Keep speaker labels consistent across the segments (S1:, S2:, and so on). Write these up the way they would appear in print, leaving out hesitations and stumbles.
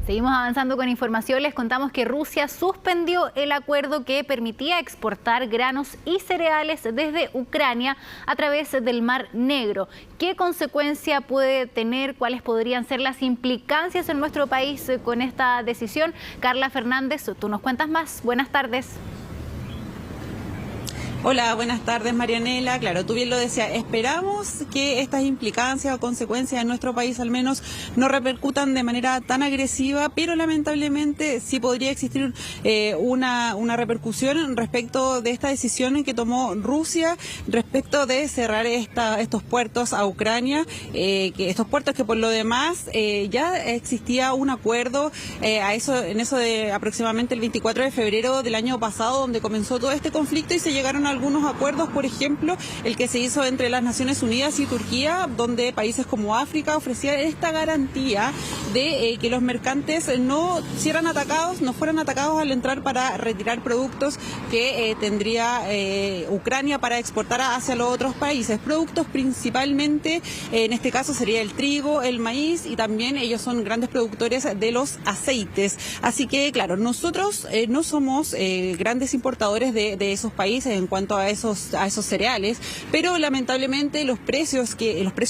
S1: Seguimos avanzando con información. Les contamos que Rusia suspendió el acuerdo que permitía exportar granos y cereales desde Ucrania a través del Mar Negro. ¿Qué consecuencia puede tener? ¿Cuáles podrían ser las implicancias en nuestro país con esta decisión? Carla Fernández, tú nos cuentas más. Buenas tardes.
S2: Hola, buenas tardes, Marianela. Claro, tú bien lo decías, esperamos que estas implicancias o consecuencias en nuestro país al menos no repercutan de manera tan agresiva, pero lamentablemente sí podría existir una repercusión respecto de esta decisión que tomó Rusia respecto de cerrar estos puertos a Ucrania, que estos puertos que por lo demás ya existía un acuerdo en eso de aproximadamente el 24 de febrero del año pasado, donde comenzó todo este conflicto y se llegaron algunos acuerdos, por ejemplo, el que se hizo entre las Naciones Unidas y Turquía, donde países como África ofrecían esta garantía de que los mercantes no fueran atacados al entrar para retirar productos que tendría Ucrania para exportar hacia los otros países. Productos principalmente, en este caso sería el trigo, el maíz, y también ellos son grandes productores de los aceites. Así que, claro, nosotros no somos grandes importadores de esos países en cuanto a esos cereales, pero lamentablemente los precios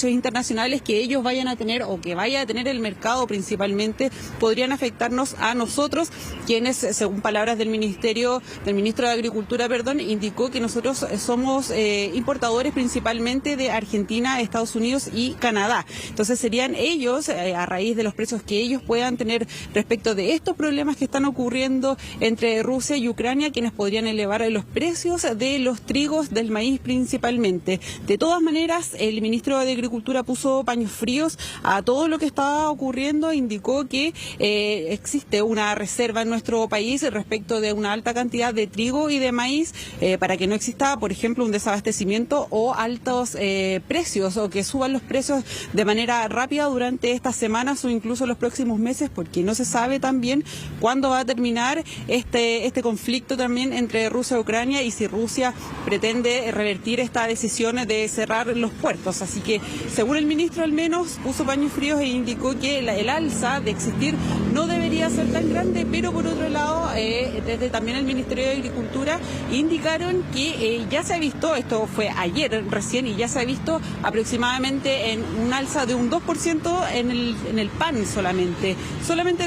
S2: internacionales que ellos vayan a tener o que vaya a tener el mercado principalmente podrían afectarnos a nosotros, quienes, según palabras del ministro de Agricultura, indicó que nosotros somos importadores principalmente de Argentina, Estados Unidos y Canadá. Entonces serían ellos, a raíz de los precios que ellos puedan tener respecto de estos problemas que están ocurriendo entre Rusia y Ucrania, quienes podrían elevar los precios de los trigos, del maíz principalmente. De todas maneras, el ministro de Agricultura puso paños fríos a todo lo que estaba ocurriendo, indicó que existe una reserva en nuestro país respecto de una alta cantidad de trigo y de maíz para que no exista, por ejemplo, un desabastecimiento o altos precios, o que suban los precios de manera rápida durante estas semanas o incluso los próximos meses, porque no se sabe también cuándo va a terminar este conflicto también entre Rusia y Ucrania, y si Rusia pretende revertir esta decisión de cerrar los puertos. Así que, según el ministro, al menos puso paños fríos e indicó que el alza de existir no debería ser tan grande, pero por otro lado, desde también el Ministerio de Agricultura indicaron que ya se ha visto, esto fue ayer recién, y ya se ha visto aproximadamente en un alza de un 2% en el pan solamente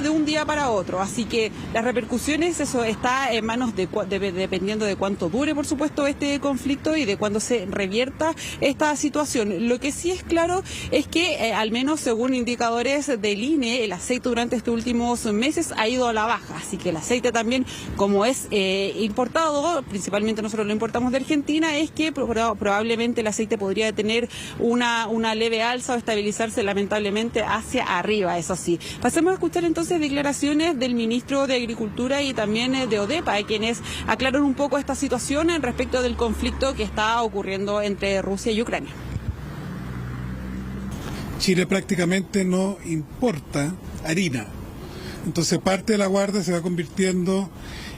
S2: de un día para otro. Así que las repercusiones, eso está en manos dependiendo de cuánto dure, por supuesto, este conflicto y de cuándo se revierta esta situación. Lo que sí es claro es que, al menos según indicadores del INE, el aceite durante estos últimos meses ha ido a la baja. Así que el aceite también, como es importado, principalmente nosotros lo importamos de Argentina, es que probablemente el aceite podría tener una leve alza o estabilizarse lamentablemente hacia arriba, eso sí. Pasemos a escuchar entonces declaraciones del ministro de Agricultura y también de ODEPA, quienes aclaran un poco esta situación respecto del conflicto que está ocurriendo entre Rusia y Ucrania.
S3: Chile prácticamente no importa harina, entonces parte de la guarda se va convirtiendo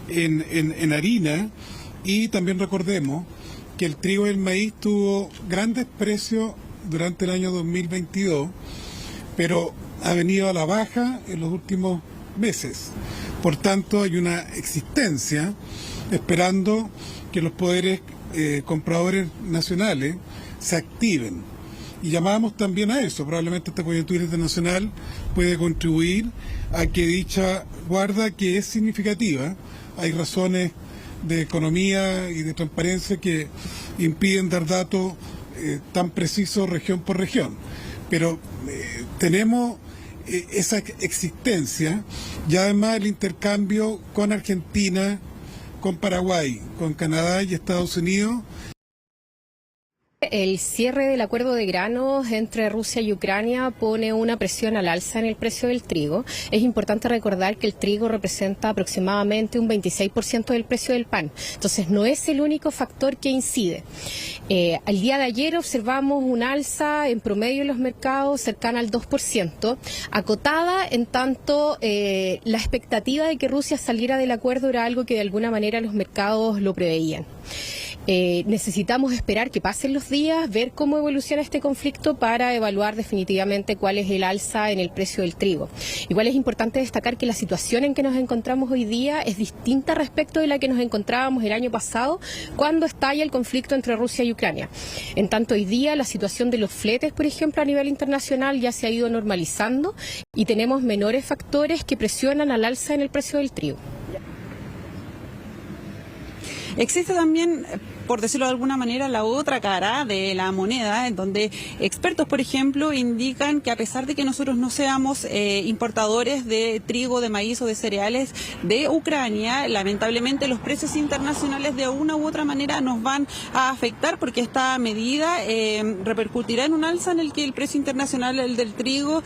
S3: en harina, y también recordemos que el trigo y el maíz tuvo grandes precios durante el año 2022, pero ha venido a la baja en los últimos meses. Por tanto, hay una existencia esperando que los poderes compradores nacionales se activen. Y llamábamos también a eso. Probablemente esta coyuntura internacional puede contribuir a que dicha guarda, que es significativa, hay razones de economía y de transparencia que impiden dar datos tan precisos región por región. Pero tenemos esa existencia, y además el intercambio con Argentina, con Paraguay, con Canadá y Estados Unidos.
S4: El cierre del acuerdo de granos entre Rusia y Ucrania pone una presión al alza en el precio del trigo. Es importante recordar que el trigo representa aproximadamente un 26% del precio del pan. Entonces no es el único factor que incide. Al día de ayer observamos un alza en promedio en los mercados cercana al 2%, acotada en tanto la expectativa de que Rusia saliera del acuerdo era algo que de alguna manera los mercados lo preveían. Necesitamos esperar que pasen los días, ver cómo evoluciona este conflicto para evaluar definitivamente cuál es el alza en el precio del trigo. Igual es importante destacar que la situación en que nos encontramos hoy día es distinta respecto de la que nos encontrábamos el año pasado cuando estalla el conflicto entre Rusia y Ucrania. En tanto, hoy día la situación de los fletes, por ejemplo, a nivel internacional ya se ha ido normalizando y tenemos menores factores que presionan al alza en el precio del trigo.
S2: Existe también, por decirlo de alguna manera, la otra cara de la moneda, en donde expertos, por ejemplo, indican que a pesar de que nosotros no seamos importadores de trigo, de maíz o de cereales de Ucrania, lamentablemente los precios internacionales de una u otra manera nos van a afectar, porque esta medida repercutirá en un alza en el que el precio internacional del trigo,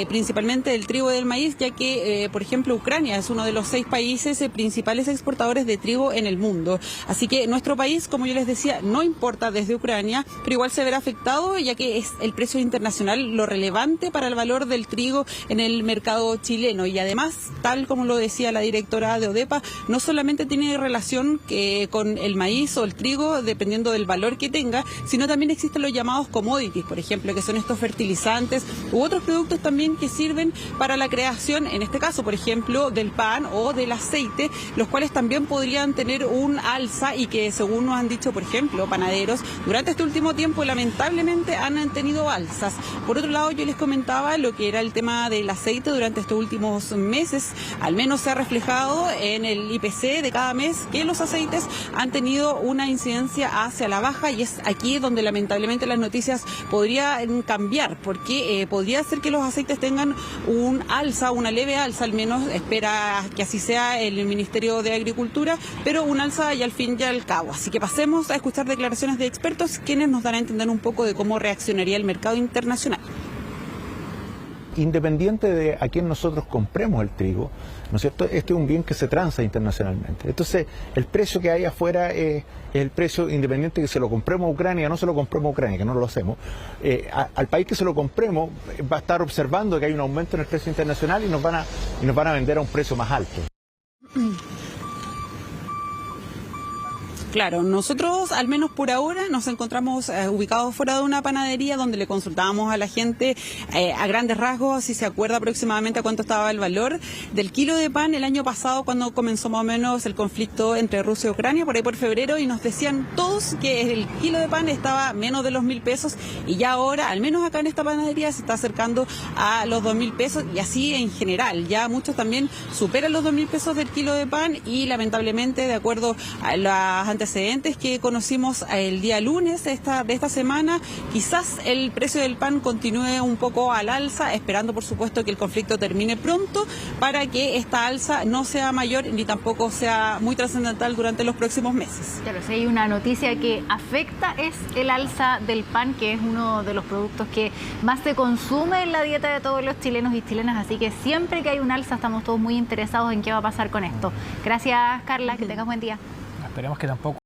S2: principalmente del trigo y del maíz, ya que, por ejemplo, Ucrania es uno de los 6 países principales exportadores de trigo en el mundo. Así que nuestro país, como yo les decía, no importa desde Ucrania, pero igual se verá afectado, ya que es el precio internacional lo relevante para el valor del trigo en el mercado chileno. Y además, tal como lo decía la directora de ODEPA, no solamente tiene relación con el maíz o el trigo, dependiendo del valor que tenga, sino también existen los llamados commodities, por ejemplo, que son estos fertilizantes u otros productos también que sirven para la creación, en este caso, por ejemplo, del pan o del aceite, los cuales también podrían tener un alza y que, según nos han dicho, por ejemplo, panaderos, durante este último tiempo lamentablemente han tenido alzas. Por otro lado, yo les comentaba lo que era el tema del aceite durante estos últimos meses, al menos se ha reflejado en el IPC de cada mes que los aceites han tenido una incidencia hacia la baja, y es aquí donde lamentablemente las noticias podrían cambiar, porque podría ser que los aceites tengan un alza, una leve alza, al menos espera que así sea el Ministerio de Agricultura, pero un alza y al fin y al cabo. Así que pasemos a escuchar declaraciones de expertos quienes nos dan a entender un poco de cómo reaccionaría el mercado internacional.
S5: Independiente de a quién nosotros compremos el trigo, ¿no es cierto? Este es un bien que se transa internacionalmente. Entonces, el precio que hay afuera es el precio independiente que se lo compremos a Ucrania, no se lo compremos a Ucrania, que no lo hacemos. Al país que se lo compremos va a estar observando que hay un aumento en el precio internacional y nos van a vender a un precio más alto.
S2: Claro, nosotros al menos por ahora nos encontramos ubicados fuera de una panadería donde le consultábamos a la gente a grandes rasgos si se acuerda aproximadamente a cuánto estaba el valor del kilo de pan el año pasado, cuando comenzó más o menos el conflicto entre Rusia y Ucrania, por ahí por febrero, y nos decían todos que el kilo de pan estaba menos de los 1.000 pesos, y ya ahora, al menos acá en esta panadería, se está acercando a los 2.000 pesos, y así en general, ya muchos también superan los 2.000 pesos del kilo de pan, y lamentablemente, de acuerdo a las antecedentes que conocimos el día lunes de esta semana, quizás el precio del pan continúe un poco al alza, esperando por supuesto que el conflicto termine pronto para que esta alza no sea mayor ni tampoco sea muy trascendental durante los próximos meses.
S1: Claro, si hay una noticia que afecta es el alza del pan, que es uno de los productos que más se consume en la dieta de todos los chilenos y chilenas, así que siempre que hay un alza estamos todos muy interesados en qué va a pasar con esto. Gracias, Carla, que tengas buen día.
S6: Esperemos que tampoco